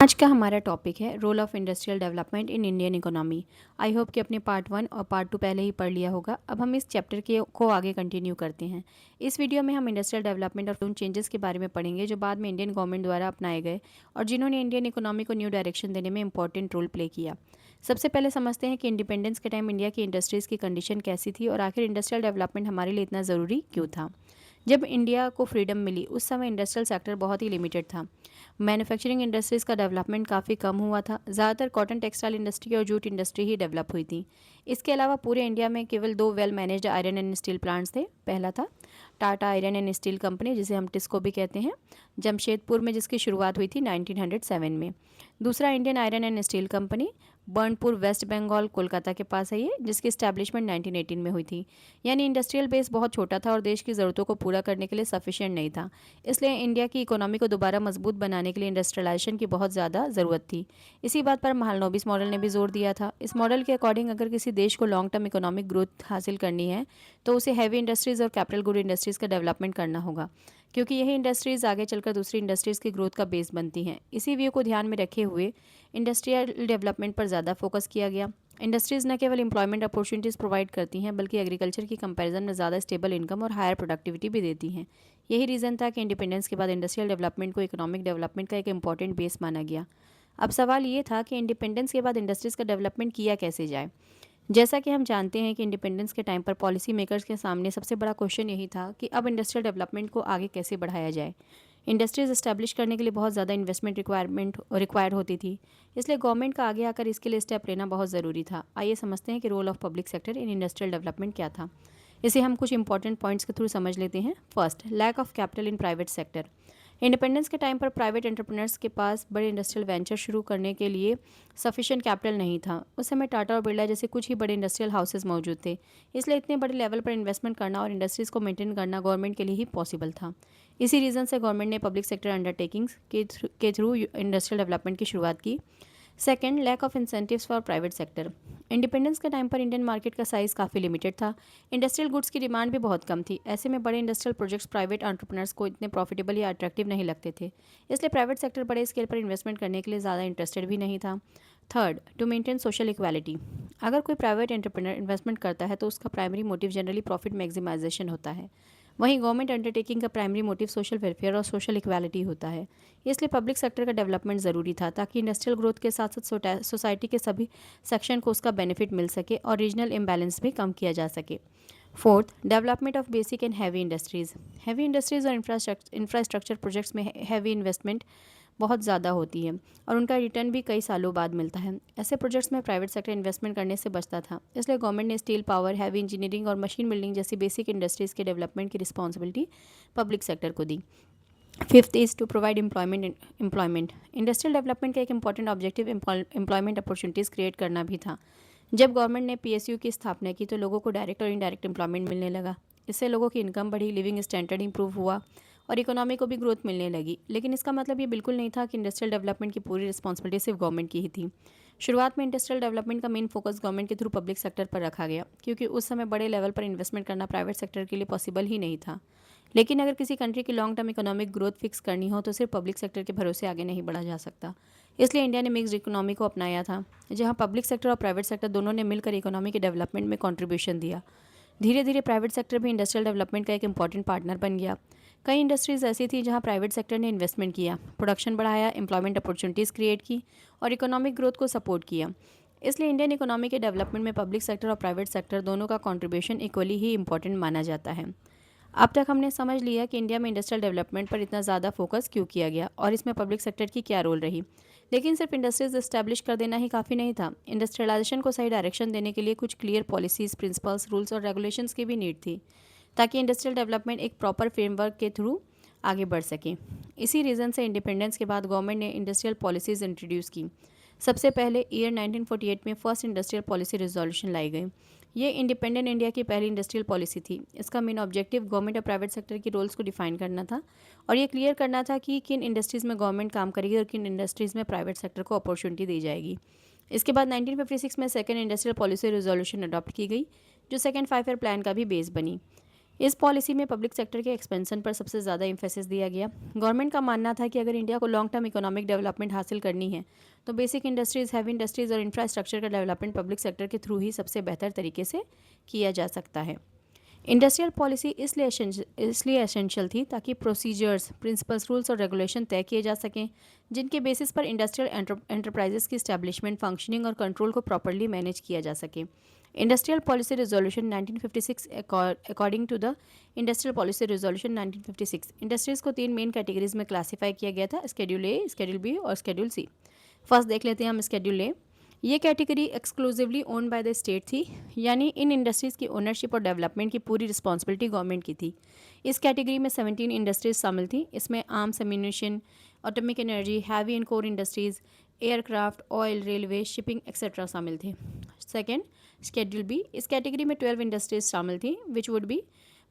आज का हमारा टॉपिक है role of industrial development in Indian economy. I hope कि अपने पार्ट 1 और पार्ट 2 पहले ही पढ़ लिया होगा। अब हम इस चैप्टर के को आगे कंटिन्यू करते हैं। इस वीडियो में हम इंडस्ट्रियल डेवलपमेंट और उन चेंजेस के बारे में पढ़ेंगे जो बाद में इंडियन गवर्नमेंट द्वारा अपनाए गए और जिन्होंने इंडियन इकोनॉमी को न्यू डायरेक्शन देने में इंपॉर्टेंट रोल प्ले किया। सबसे पहले समझते हैं कि इंडिपेंडेंस के टाइम इंडिया की इंडस्ट्रीज़ की कंडीशन कैसी थी और आखिर इंडस्ट्रियल डेवलपमेंट हमारे लिए इतना ज़रूरी क्यों था। जब इंडिया को फ्रीडम मिली उस समय इंडस्ट्रियल सेक्टर बहुत ही लिमिटेड था। मैन्युफैक्चरिंग इंडस्ट्रीज़ का डेवलपमेंट काफ़ी कम हुआ था। ज़्यादातर कॉटन टेक्सटाइल इंडस्ट्री और जूट इंडस्ट्री ही डेवलप हुई थी। इसके अलावा पूरे इंडिया में केवल दो well managed iron and steel plants थे। पहला था Tata iron and steel company, जिसे हम टिस्को भी कहते हैं, जमशेदपुर में, जिसकी शुरुआत हुई थी 1907 में। दूसरा Indian iron and steel company Burnpur, west Bengal, Kolkata के पास है ये, जिसकी इस्टेब्लिशमेंट 1918 में हुई थी। यानी इंडस्ट्रियल बेस बहुत छोटा था और देश की ज़रूरतों को पूरा करने के लिए सफिशिएंट नहीं था। इसलिए इंडिया की इकोनॉमी को दोबारा मजबूत बनाने के लिए इंडस्ट्रियलाइजेशन की बहुत ज़्यादा ज़रूरत थी। इसी बात पर महालनोबिस मॉडल ने भी जोर दिया था। इस मॉडल के अकॉर्डिंग अगर किसी देश को लॉन्ग टर्म इकोनॉमिक ग्रोथ हासिल करनी है तो उसे हैवी इंडस्ट्रीज़ और कैपिटल गुड इंडस्ट्रीज़ का डेवलपमेंट करना होगा, क्योंकि यही इंडस्ट्रीज़ आगे चलकर दूसरी इंडस्ट्रीज़ की ग्रोथ का बेस बनती हैं। इसी व्यू को ध्यान में रखे हुए इंडस्ट्रियल डेवलपमेंट पर ज़्यादा फोकस किया गया। इंडस्ट्रीज़ न केवल एम्प्लॉयमेंट अपॉर्चुनिटीज़ प्रोवाइड करती हैं बल्कि एग्रीकल्चर की कंपैरिजन में ज़्यादा स्टेबल इनकम और हायर प्रोडक्टिविटी भी देती हैं। यही रीज़न था कि इंडिपेंडेंस के बाद इंडस्ट्रियल डेवलपमेंट को इकोनॉमिक डेवलपमेंट का एक इंपॉर्टेंट बेस माना गया। अब सवाल ये था कि इंडिपेंडेंस के बाद इंडस्ट्रीज़ का डेवलपमेंट किया कैसे जाए। जैसा कि हम जानते हैं कि इंडिपेंडेंस के टाइम पर पॉलिसी मेकर्स के सामने सबसे बड़ा क्वेश्चन यही था कि अब इंडस्ट्रियल डेवलपमेंट को आगे कैसे बढ़ाया जाए। इंडस्ट्रीज एस्टैब्लिश करने के लिए बहुत ज़्यादा इन्वेस्टमेंट रिक्वायर्ड होती थी। इसलिए गवर्नमेंट का आगे आकर इसके लिए स्टेप लेना बहुत ज़रूरी था। आइए समझते हैं कि role of public sector in industrial development क्या था। इसे हम कुछ इंपॉर्टेंट पॉइंट्स के थ्रू समझ लेते हैं। First, lack of capital in private sector. Independence के टाइम पर प्राइवेट एंटरप्रेन्योर्स के पास बड़े इंडस्ट्रियल वेंचर शुरू करने के लिए सफिशिएंट कैपिटल नहीं था। उस समय टाटा और बिरला जैसे कुछ ही बड़े इंडस्ट्रियल हाउसेज मौजूद थे। इसलिए इतने बड़े लेवल पर इन्वेस्टमेंट करना और इंडस्ट्रीज़ को मेंटेन करना गवर्नमेंट के लिए ही पॉसिबल था। इसी रीज़न से गवर्नमेंट ने पब्लिक सेक्टर अंडरटेकिंग्स के थ्रू इंडस्ट्रियल डेवलपमेंट की शुरुआत की। Second, lack of incentives for private sector. Independence के टाइम पर इंडियन मार्केट का साइज़ काफ़ी लिमिटेड था। इंडस्ट्रियल गुड्स की डिमांड भी बहुत कम थी। ऐसे में बड़े इंडस्ट्रियल प्रोजेक्ट्स प्राइवेट एंटरप्रेन्योर्स को इतने प्रॉफिटेबल या अट्रैक्टिव नहीं लगते थे। इसलिए प्राइवेट सेक्टर बड़े स्केल पर इन्वेस्टमेंट करने के लिए ज़्यादा इंटरेस्टेड भी नहीं था। Third, to maintain social equality. अगर कोई प्राइवेट एंटरप्रेन्योर इन्वेस्टमेंट करता है तो उसका primary motive generally profit maximisation होता है। वहीं गवर्नमेंट अंडरटेकिंग का प्राइमरी मोटिव सोशल वेलफेयर और सोशल इक्वालिटी होता है। इसलिए पब्लिक सेक्टर का डेवलपमेंट ज़रूरी था ताकि इंडस्ट्रियल ग्रोथ के साथ साथ सोसाइटी के सभी सेक्शन को उसका बेनिफिट मिल सके और रीजनल इम्बैलेंस भी कम किया जा सके। Fourth, development of basic and heavy industries. Heavy industries और इंफ्रास्ट्रक्चर प्रोजेक्ट्स में हैवी इन्वेस्टमेंट बहुत ज़्यादा होती है और उनका रिटर्न भी कई सालों बाद मिलता है। ऐसे प्रोजेक्ट्स में प्राइवेट सेक्टर इन्वेस्टमेंट करने से बचता था। इसलिए गवर्नमेंट ने स्टील, पावर, हैवी इंजीनियरिंग और मशीन बिल्डिंग जैसी बेसिक इंडस्ट्रीज़ के डेवलपमेंट की रिस्पॉन्सिबिलिटी पब्लिक सेक्टर को दी। Fifth is to provide employment. Industrial development का एक important objective employment opportunities create करना भी था। जब गवर्नमेंट ने पीएसयू की स्थापना की तो लोगों को डायरेक्ट और इनडायरेक्ट एम्प्लॉयमेंट मिलने लगा। इससे लोगों की इनकम बढ़ी, लिविंग स्टैंडर्ड इंप्रूव हुआ और इकोनॉमी को भी ग्रोथ मिलने लगी। लेकिन इसका मतलब ये बिल्कुल नहीं था कि इंडस्ट्रियल डेवलपमेंट की पूरी रिस्पॉन्सिबिलिटी सिर्फ गवर्नमेंट की ही थी। शुरुआत में इंडस्ट्रियल डेवलपमेंट का मेन फोकस गवर्नमेंट के थ्रू पब्लिक सेक्टर पर रखा गया, क्योंकि उस समय बड़े लेवल पर इन्वेस्टमेंट करना प्राइवेट सेक्टर के लिए पॉसिबल ही नहीं था। लेकिन अगर किसी कंट्री की long term economic growth fix करनी हो तो सिर्फ पब्लिक सेक्टर के भरोसे आगे नहीं बढ़ा जा सकता। इसलिए इंडिया ने मिक्स्ड इकोनॉमी को अपनाया था, जहां पब्लिक सेक्टर और प्राइवेट सेक्टर दोनों ने मिलकर इकोनॉमी के डेवलपमेंट में कंट्रीब्यूशन दिया। धीरे धीरे प्राइवेट सेक्टर भी इंडस्ट्रियल डेवलपमेंट का एक इंपॉर्टेंट पार्टनर बन गया। कई इंडस्ट्रीज़ ऐसी थी जहां प्राइवेट सेक्टर ने इन्वेस्टमेंट किया, प्रोडक्शन बढ़ाया, एम्प्लॉयमेंट अपॉर्चुनिटीज़ क्रिएट की और इकोनॉमिक ग्रोथ को सपोर्ट किया। इसलिए इंडियन इकोनॉमी के डेवलपमेंट में पब्लिक सेक्टर और प्राइवेट सेक्टर दोनों का कंट्रीब्यूशन इक्वली ही इंपॉर्टेंट माना जाता है। अब तक हमने समझ लिया कि इंडिया में इंडस्ट्रियल डेवलपमेंट पर इतना ज़्यादा फोकस क्यों किया गया और इसमें पब्लिक सेक्टर की क्या रोल रही। लेकिन सिर्फ इंडस्ट्रीज एस्टैब्लिश कर देना ही काफ़ी नहीं था। इंडस्ट्रियलाइजेशन को सही डायरेक्शन देने के लिए कुछ क्लियर पॉलिसीज़, प्रिंसिपल्स, रूल्स और रेगुलेशंस की भी नीड थी, ताकि इंडस्ट्रियल डेवलपमेंट एक प्रॉपर फ्रेमवर्क के थ्रू आगे बढ़ सके। इसी रीज़न से इंडिपेंडेंस के बाद गवर्नमेंट ने इंडस्ट्रियल पॉलिसीज़ इंट्रोड्यूस की। सबसे पहले ईयर 1948 में फर्स्ट इंडस्ट्रियल पॉलिसी रिजोल्यूशन लाई गई। ये इंडिपेंडेंट इंडिया की पहली इंडस्ट्रियल पॉलिसी थी। इसका मेन ऑब्जेक्टिव गवर्नमेंट और प्राइवेट सेक्टर की रोल्स को डिफाइन करना था और ये क्लियर करना था कि किन इंडस्ट्रीज़ में गवर्नमेंट काम करेगी और किन इंडस्ट्रीज़ में प्राइवेट सेक्टर को अपॉर्चुनिटी दी जाएगी। इसके बाद 1956 में second industrial policy resolution adopt की गई, जो सेकेंड 5 ईयर प्लान का भी बेस बनी। इस पॉलिसी में पब्लिक सेक्टर के एक्सपेंशन पर सबसे ज़्यादा एम्फेसिस दिया गया। गवर्नमेंट का मानना था कि अगर इंडिया को लॉन्ग टर्म इकोनॉमिक डेवलपमेंट हासिल करनी है तो बेसिक इंडस्ट्रीज़, हैवी इंडस्ट्रीज़ और इंफ्रास्ट्रक्चर का डेवलपमेंट पब्लिक सेक्टर के थ्रू ही सबसे बेहतर तरीके से किया जा सकता है। इंडस्ट्रियल पॉलिसी इसलिए एसेंशियल थी ताकि प्रोसीजर्स, प्रिंसिपल्स, रूल्स और रेगुलेशन तय किए जा सकें जिनके बेसिस पर इंडस्ट्रियल एंटरप्राइजेस की स्टैब्लिशमेंट, फंक्शनिंग और कंट्रोल को प्रॉपरली मैनेज किया जा सके। Industrial policy resolution 1956 according to the industrial policy resolution 1956 industries को 3 मेन कैटेगरीज में क्लासीफाई किया गया था, स्केड्यूल ए, स्केड्यूल बी और स्केड्यूल सी। फर्स्ट देख लेते हैं हम स्केड्यूल ए। ये category exclusively own by the state थी, यानी इन इंडस्ट्रीज़ की ओनरशिप और डेवलपमेंट की पूरी रिस्पॉन्सिबिलिटी गवर्नमेंट की थी। इस कैटेगरी में 17 इंडस्ट्रीज शामिल थी। इसमें arms, ammunition, atomic energy, heavy and core industries, aircraft, oil, railway, shipping etcetera शामिल थे। Second, schedule B. इस कैटेगरी में 12 इंडस्ट्रीज शामिल थी which would be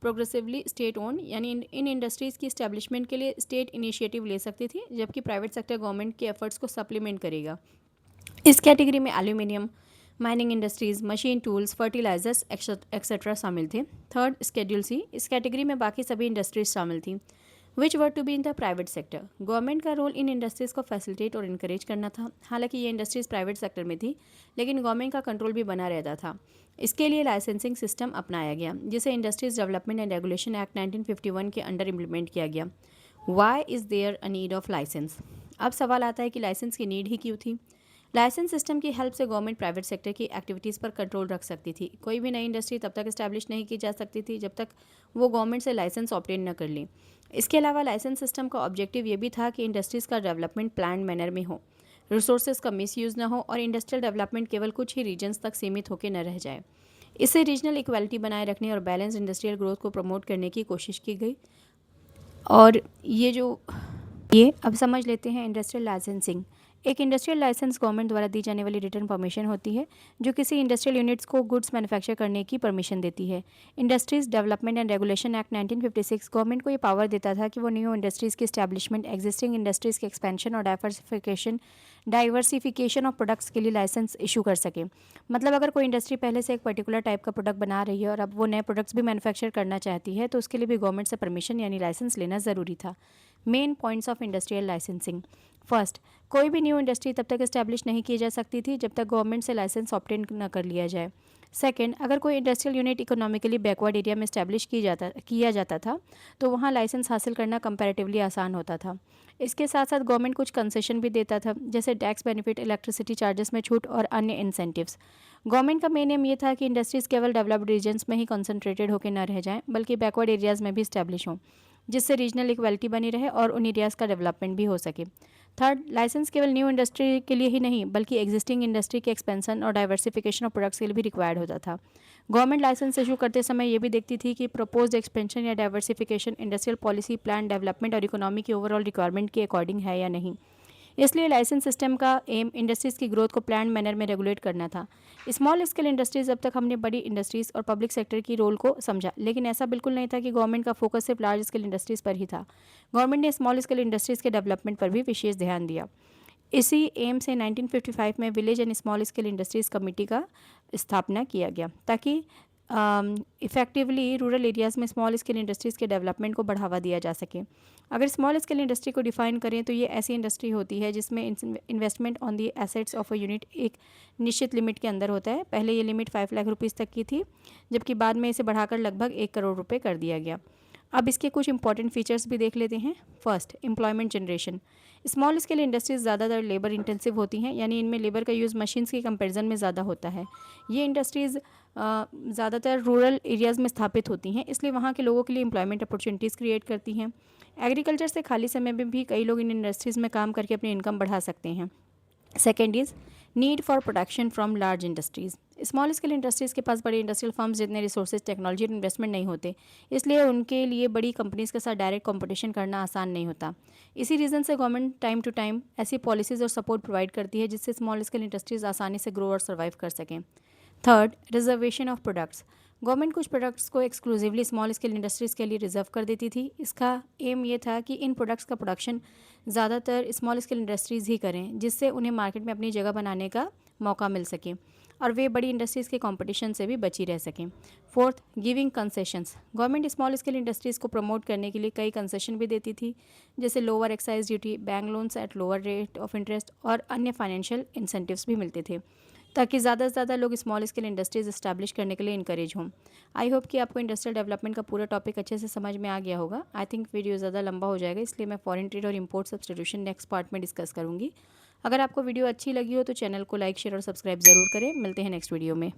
progressively state own, यानी इन इंडस्ट्रीज़ की इस्टेब्लिशमेंट के लिए स्टेट इनिशिएटिव ले सकती थी, जबकि प्राइवेट सेक्टर गवर्नमेंट के एफर्ट्स को सप्लीमेंट करेगा। इस कैटेगरी में aluminium, mining industries, machine tools, fertilisers etcetera शामिल थे। Third, schedule C. इस कैटेगरी में बाकी सभी इंडस्ट्रीज शामिल थी which were to be in the private sector. Government का रोल इन इंडस्ट्रीज़ को फैसिलिटेट और इनकरेज करना था। हालांकि ये इंडस्ट्रीज़ प्राइवेट सेक्टर में थी, लेकिन गवर्नमेंट का कंट्रोल भी बना रहता था। इसके लिए लाइसेंसिंग सिस्टम अपनाया गया, जिसे industries development and regulation act 1951 के अंडर इम्प्लीमेंट किया गया। Why is there a need of licence. अब सवाल आता है कि लाइसेंस की नीड ही क्यों थी। लाइसेंस सिस्टम की हेल्प से गवर्नमेंट प्राइवेट सेक्टर की एक्टिविटीज़ पर कंट्रोल रख सकती थी। कोई भी नई इंडस्ट्री तब तक इस्टेब्लिश नहीं की जा सकती थी जब तक वो गवर्नमेंट से लाइसेंस ऑब्टेन न कर ले। इसके अलावा लाइसेंस सिस्टम का ऑब्जेक्टिव ये भी था कि इंडस्ट्रीज़ का डेवलपमेंट प्लान मैनर में हो, रिसोर्सेज का मिसयूज़ न हो और इंडस्ट्रियल डेवलपमेंट केवल कुछ ही रीजन्स तक सीमित होकर न रह जाए। इससे रीजनल इक्वालिटी बनाए रखने और बैलेंस इंडस्ट्रियल ग्रोथ को प्रमोट करने की कोशिश की गई। और ये अब समझ लेते हैं इंडस्ट्रियल लाइसेंसिंग। एक इंडस्ट्रियल लाइसेंस गवर्नमेंट द्वारा दी जाने वाली रिटर्न परमिशन होती है जो किसी इंडस्ट्रियल यूनिट्स को गुड्स मैन्युफैक्चर करने की परमिशन देती है। Industries development and regulation act 1956 government को ये पावर देता था कि वो न्यू इंडस्ट्रीज़ की स्टैब्लिशमेंट, एग्जिस्टिंग इंडस्ट्रीज़ के एक्सपेंशन और डाइवर्सिफिकेशन ऑफ प्रोडक्ट्स के लिए लाइसेंस इशू कर सके। मतलब अगर कोई इंडस्ट्री पहले से एक पर्टिकुलर टाइप का प्रोडक्ट बना रही है और अब वो नए प्रोडक्ट्स भी मैन्युफैक्चर करना चाहती है तो उसके लिए भी गवर्नमेंट से परमिशन यानी लाइसेंस लेना ज़रूरी था। Main points of industrial licensing. First, कोई भी न्यू इंडस्ट्री तब तक इस्टेब्लिश नहीं की जा सकती थी जब तक गवर्नमेंट से लाइसेंस ऑब्टेन न कर लिया जाए। सेकेंड, अगर कोई industrial unit economically backward area में इस्टेब्लिश किया जाता था तो वहाँ लाइसेंस हासिल करना कंपैरेटिवली आसान होता था। इसके साथ साथ गवर्नमेंट कुछ कंसेशन भी देता था, जैसे टैक्स बेनिफिट, इलेक्ट्रिसिटी चार्जेस में छूट और अन्य इंसेंटिव्स। गवर्नमेंट का मेन एम ये था कि इंडस्ट्रीज़ केवल डेवलप्ड रीजन्स में ही कंसंट्रेटेड होकर न रह जाएं, बल्कि बैकवर्ड एरियाज़ में भी इस्टेब्लिश हों, जिससे रीजनल इक्वालिटी बनी रहे और उन एरियाज़ का डेवलपमेंट भी हो सके। थर्ड, लाइसेंस केवल न्यू इंडस्ट्री के लिए ही नहीं बल्कि एग्जिस्टिंग इंडस्ट्री के एक्सपेंशन और डाइवर्सिफिकेशन ऑफ प्रोडक्ट्स के लिए भी रिक्वायर्ड होता था। गवर्नमेंट लाइसेंस इशू करते समय ये भी देखती थी कि प्रपोज्ड एक्सपेंशन या diversification industrial policy, plan, development और इकोनॉमी की ओवरऑल रिक्वायरमेंट के अकॉर्डिंग है या नहीं। इसलिए लाइसेंस सिस्टम का एम इंडस्ट्रीज़ की ग्रोथ को प्लान मैनर में रेगुलेट करना था। स्मॉल स्केल इंडस्ट्रीज़, अब तक हमने बड़ी इंडस्ट्रीज़ और पब्लिक सेक्टर की रोल को समझा, लेकिन ऐसा बिल्कुल नहीं था कि गवर्नमेंट का फोकस सिर्फ लार्ज स्केल इंडस्ट्रीज़ पर ही था। गवर्नमेंट ने स्मॉल स्केल इंडस्ट्रीज़ के डेवलपमेंट पर भी विशेष ध्यान दिया। इसी एम से 1955 में village and small scale industries committee का स्थापना किया गया ताकि इफ़ेक्टिवली रूरल एरियाज़ में स्मॉल स्केल इंडस्ट्रीज़ के डेवलपमेंट को बढ़ावा दिया जा सके। अगर स्मॉल स्केल इंडस्ट्री को डिफाइन करें तो ये ऐसी इंडस्ट्री होती है जिसमें investment on the assets of a unit एक निश्चित लिमिट के अंदर होता है। पहले ये लिमिट 5 लाख रुपीज़ तक की थी, जबकि बाद में इसे बढ़ाकर लगभग 1 करोड़ रुपये कर दिया गया। अब इसके कुछ इंपॉर्टेंट फीचर्स भी देख लेते हैं। First, employment generation. Small scale industries ज़्यादातर लेबर इंटेंसिव होती हैं, यानी इनमें लेबर का यूज़ मशीन्स के कंपैरिजन में ज़्यादा होता है। ये इंडस्ट्रीज़ ज़्यादातर रूरल एरियाज़ में स्थापित होती हैं, इसलिए वहाँ के लोगों के लिए एम्प्लॉयमेंट अपॉर्चुनिटीज़ क्रिएट करती हैं। एग्रीकल्चर से खाली समय में भी कई लोग इन इंडस्ट्रीज़ में काम करके अपनी इनकम बढ़ा सकते हैं। Second is need for production from large industries. Small scale industries के पास बड़े इंडस्ट्रियल फर्म्स जितने रिसोर्सेज, टेक्नोलॉजी और इन्वेस्टमेंट नहीं होते, इसलिए उनके लिए बड़ी कंपनीज़ के साथ डायरेक्ट कंपटीशन करना आसान नहीं होता। इसी रीज़न से गवर्नमेंट टाइम टू टाइम ऐसी पॉलिसीज़ और सपोर्ट प्रोवाइड करती है जिससे स्मॉल स्केल इंडस्ट्रीज़ आसानी से ग्रो और सर्वाइव कर सकें। Third, reservation of products. Government कुछ प्रोडक्ट्स को एक्सक्लूसिवली स्मॉल स्केल इंडस्ट्रीज़ के लिए रिजर्व कर देती थी। इसका एम ये था कि इन प्रोडक्ट्स का प्रोडक्शन ज़्यादातर स्मॉल स्केल इंडस्ट्रीज़ ही करें, जिससे उन्हें मार्केट में अपनी जगह बनाने का मौका मिल सके। और वे बड़ी इंडस्ट्रीज़ के कंपटीशन से भी बची रह सकें। Fourth, giving concessions. Government small scale industries को प्रमोट करने के लिए कई कंसेशन भी देती थी, जैसे lower excise duty, bank loans at lower rate of interest और अन्य फाइनेंशियल इंसेंटिव्स भी मिलते थे, ताकि ज़्यादा से ज़्यादा लोग स्मॉल स्केल इंडस्ट्रीज़ इस्टेब्लिश करने के लिए इंकरेज हों। आई होप कि आपको इंडस्ट्रियल डेवलपमेंट का पूरा टॉपिक अच्छे से समझ में आ गया होगा। आई थिंक वीडियो ज़्यादा लंबा हो जाएगा, इसलिए मैं फॉरेन ट्रेड और इंपोर्ट सब्सटीट्यूशन नेक्स्ट पार्ट में डिस्कस करूँगी। अगर आपको वीडियो अच्छी लगी हो तो चैनल को लाइक, शेयर और सब्सक्राइब ज़रूर करें। मिलते हैं नेक्स्ट वीडियो में।